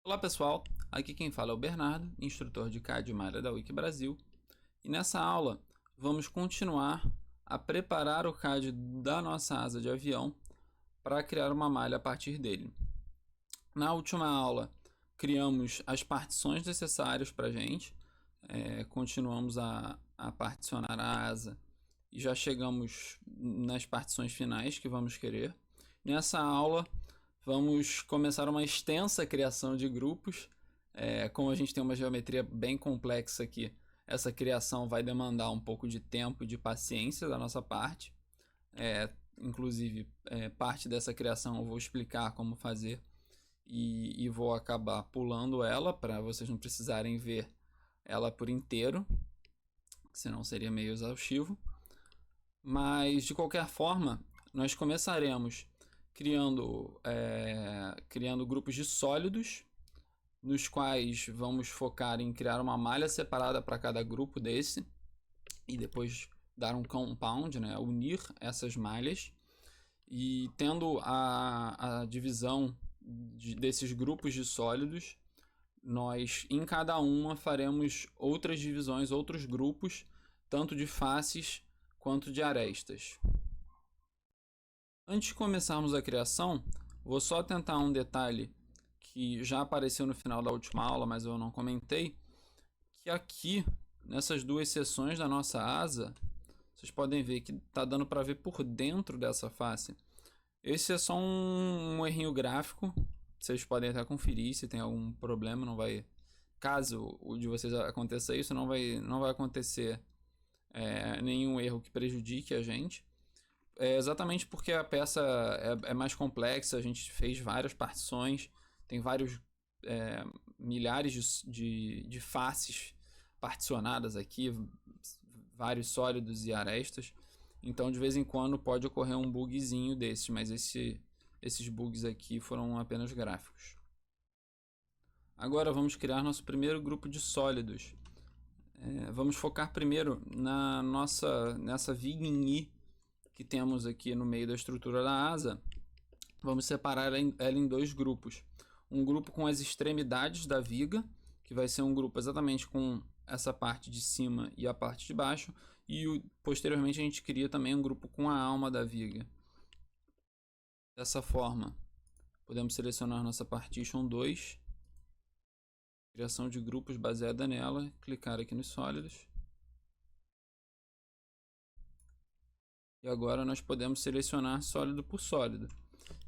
Olá pessoal, aqui quem fala é o Bernardo, instrutor de CAD e Malha da Wiki Brasil, e nessa aula vamos continuar a preparar o CAD da nossa asa de avião para criar uma malha a partir dele. Na última aula criamos as partições necessárias para a gente, continuamos a particionar a asa e já chegamos nas partições finais que vamos querer. Nessa aula vamos começar uma extensa criação de grupos. Como a gente tem uma geometria bem complexa aqui, essa criação vai demandar um pouco de tempo e de paciência da nossa parte. Inclusive, parte dessa criação eu vou explicar como fazer e vou acabar pulando ela para vocês não precisarem ver ela por inteiro, senão seria meio exaustivo. Mas de qualquer forma, nós começaremos criando grupos de sólidos, nos quais vamos focar em criar uma malha separada para cada grupo desse e depois dar um compound, né, unir essas malhas, e tendo a divisão desses grupos de sólidos, nós em cada uma faremos outras divisões, outros grupos, tanto de faces quanto de arestas. Antes de começarmos a criação, vou só tentar um detalhe que já apareceu no final da última aula, mas eu não comentei, que aqui, nessas duas seções da nossa asa, vocês podem ver que está dando para ver por dentro dessa face. Esse é só um errinho gráfico, vocês podem até conferir se tem algum problema, não vai... Caso o de vocês aconteça isso, não vai acontecer nenhum erro que prejudique a gente. Exatamente porque a peça é mais complexa, a gente fez várias partições, tem vários milhares de faces particionadas aqui, vários sólidos e arestas, então de vez em quando pode ocorrer um bugzinho desses, mas esses bugs aqui foram apenas gráficos. Agora vamos criar nosso primeiro grupo de sólidos. Vamos focar primeiro nessa viga em I que temos aqui no meio da estrutura da asa. Vamos separar ela em dois grupos. Um grupo com as extremidades da viga, que vai ser um grupo exatamente com essa parte de cima e a parte de baixo, e posteriormente a gente cria também um grupo com a alma da viga. Dessa forma, podemos selecionar nossa partition 2, criação de grupos baseada nela, clicar aqui nos sólidos. E agora nós podemos selecionar sólido por sólido.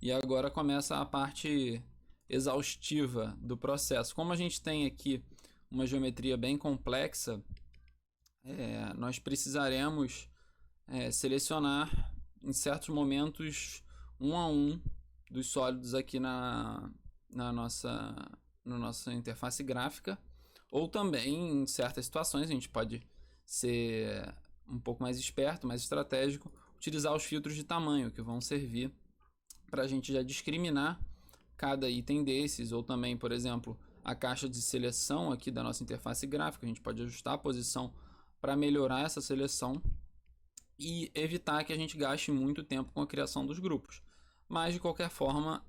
E agora começa a parte exaustiva do processo. Como a gente tem aqui uma geometria bem complexa, nós precisaremos selecionar em certos momentos um a um dos sólidos aqui na nossa interface gráfica, ou também em certas situações a gente pode ser um pouco mais esperto, mais estratégico, utilizar os filtros de tamanho que vão servir para a gente já discriminar cada item desses, ou também, por exemplo, a caixa de seleção aqui da nossa interface gráfica, a gente pode ajustar a posição para melhorar essa seleção e evitar que a gente gaste muito tempo com a criação dos grupos. Mas de qualquer forma,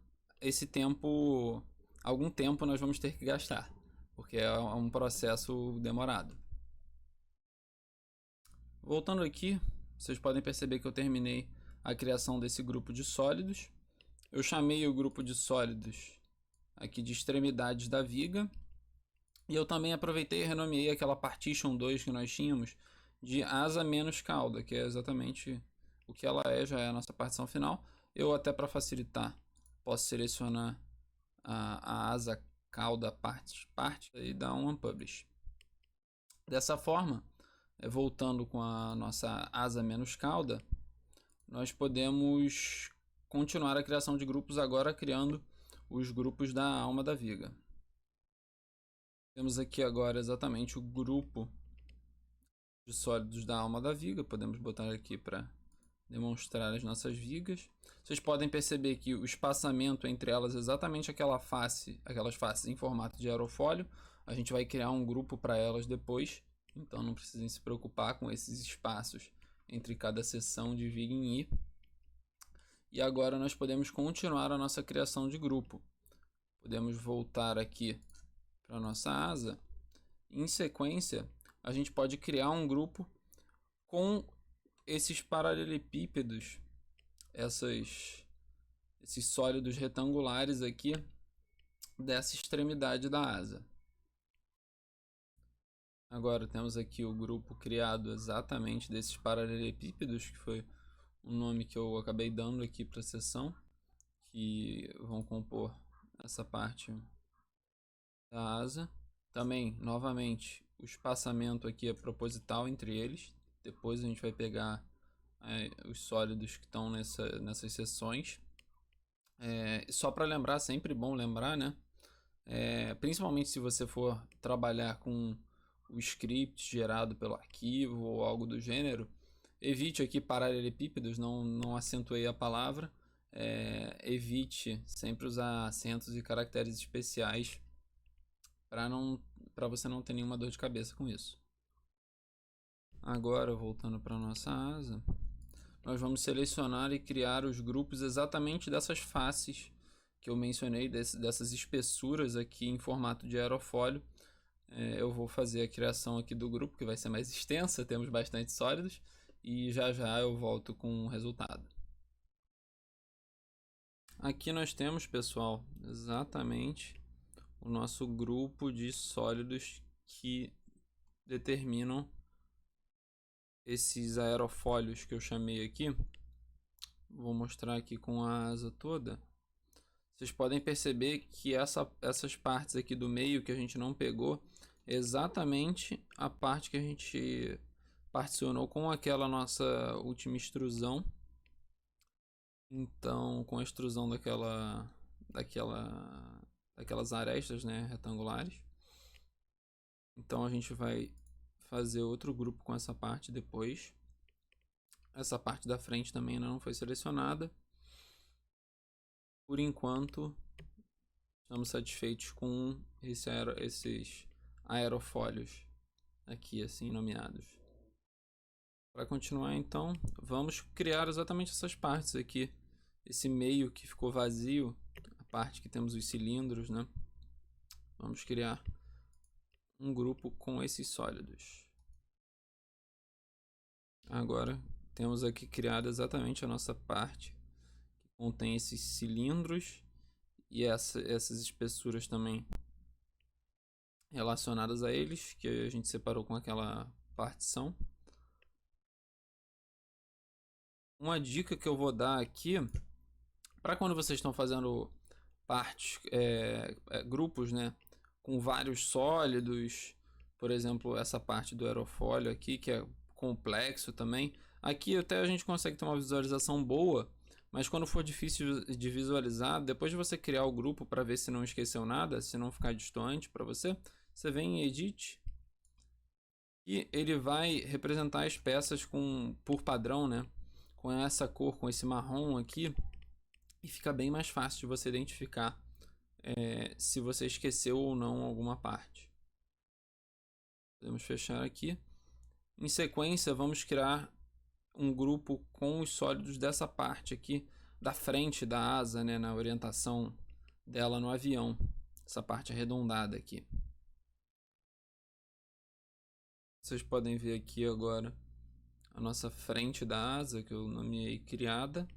algum tempo nós vamos ter que gastar, porque é um processo demorado. Voltando aqui, vocês podem perceber que eu terminei a criação desse grupo de sólidos. Eu chamei o grupo de sólidos aqui de extremidades da viga. E eu também aproveitei e renomeei aquela partition 2 que nós tínhamos de asa menos cauda, que é exatamente o que ela já é a nossa partição final. Eu até para facilitar posso selecionar a asa cauda parte e dar um unpublish. Dessa forma, voltando com a nossa asa menos cauda, nós podemos continuar a criação de grupos agora criando os grupos da alma da viga. Temos aqui agora exatamente o grupo de sólidos da alma da viga. Podemos botar aqui para demonstrar as nossas vigas. Vocês podem perceber que o espaçamento entre elas é exatamente aquelas faces em formato de aerofólio. A gente vai criar um grupo para elas depois, então não precisem se preocupar com esses espaços entre cada seção de viga em I. E agora nós podemos continuar a nossa criação de grupo. podemos voltar aqui para nossa asa. Em sequência, a gente pode criar um grupo com esses paralelepípedos, esses sólidos retangulares aqui dessa extremidade da asa. Agora temos aqui o grupo criado exatamente desses paralelepípedos, que foi o nome que eu acabei dando aqui para a seção, que vão compor essa parte da asa. Também, novamente, o espaçamento aqui é proposital entre eles. Depois a gente vai pegar os sólidos que estão nessas seções. Só para lembrar, sempre bom lembrar, né? Principalmente se você for trabalhar com o script gerado pelo arquivo ou algo do gênero, evite aqui paralelepípedos, não acentuei a palavra. Evite sempre usar acentos e caracteres especiais para você não ter nenhuma dor de cabeça com isso. Agora, voltando para nossa asa, nós vamos selecionar e criar os grupos exatamente dessas faces que eu mencionei, dessas espessuras aqui em formato de aerofólio. Eu vou fazer a criação aqui do grupo, que vai ser mais extensa, temos bastante sólidos, e já eu volto com o resultado. Aqui nós temos, pessoal, exatamente o nosso grupo de sólidos que determinam esses aerofólios que eu chamei aqui. Vou mostrar aqui com a asa toda. Vocês podem perceber que essas partes aqui do meio que a gente não pegou, é exatamente a parte que a gente particionou com aquela nossa última extrusão. Então, com a extrusão daquelas arestas, né, retangulares. Então a gente vai fazer outro grupo com essa parte depois. Essa parte da frente também ainda não foi selecionada. Por enquanto, estamos satisfeitos com esses aerofólios aqui assim nomeados. Para continuar, então, vamos criar exatamente essas partes aqui. Esse meio que ficou vazio, a parte que temos os cilindros, né? Vamos criar um grupo com esses sólidos. Agora temos aqui criado exatamente a nossa parte que contém esses cilindros e essas espessuras também relacionadas a eles, que a gente separou com aquela partição. Uma dica que eu vou dar aqui, para quando vocês estão fazendo partes, grupos, né, com vários sólidos, por exemplo, essa parte do aerofólio aqui, que é complexo também. Aqui até a gente consegue ter uma visualização boa, mas quando for difícil de visualizar, depois de você criar o grupo para ver se não esqueceu nada, se não ficar distante para você, você vem em Edit e ele vai representar as peças por padrão, né? Com essa cor, com esse marrom aqui, e fica bem mais fácil de você identificar se você esqueceu ou não alguma parte. Podemos fechar aqui. Em sequência, vamos criar um grupo com os sólidos dessa parte aqui da frente da asa, né, na orientação dela no avião, essa parte arredondada aqui. Vocês podem ver aqui agora a nossa frente da asa, que eu nomeei criada.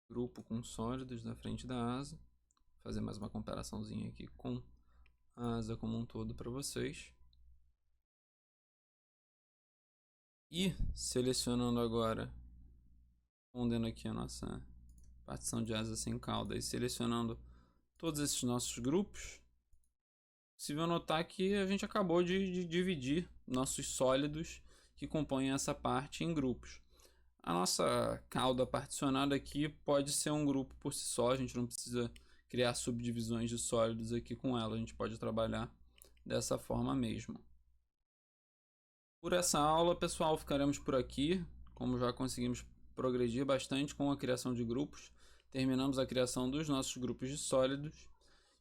Grupo com sólidos da frente da asa. Vou fazer mais uma comparaçãozinha aqui com a asa como um todo para vocês. E selecionando agora, escondendo aqui a nossa partição de asa sem cauda e selecionando todos esses nossos grupos, é possível notar que a gente acabou de dividir nossos sólidos que compõem essa parte em grupos. A nossa cauda particionada aqui pode ser um grupo por si só, a gente não precisa criar subdivisões de sólidos aqui com ela, a gente pode trabalhar dessa forma mesmo. Por essa aula, pessoal, ficaremos por aqui. Como já conseguimos progredir bastante com a criação de grupos, terminamos a criação dos nossos grupos de sólidos.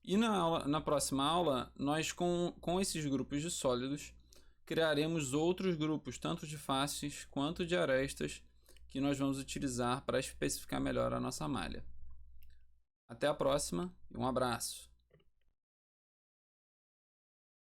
E na próxima aula, nós com esses grupos de sólidos, criaremos outros grupos, tanto de faces quanto de arestas, que nós vamos utilizar para especificar melhor a nossa malha. Até a próxima e um abraço!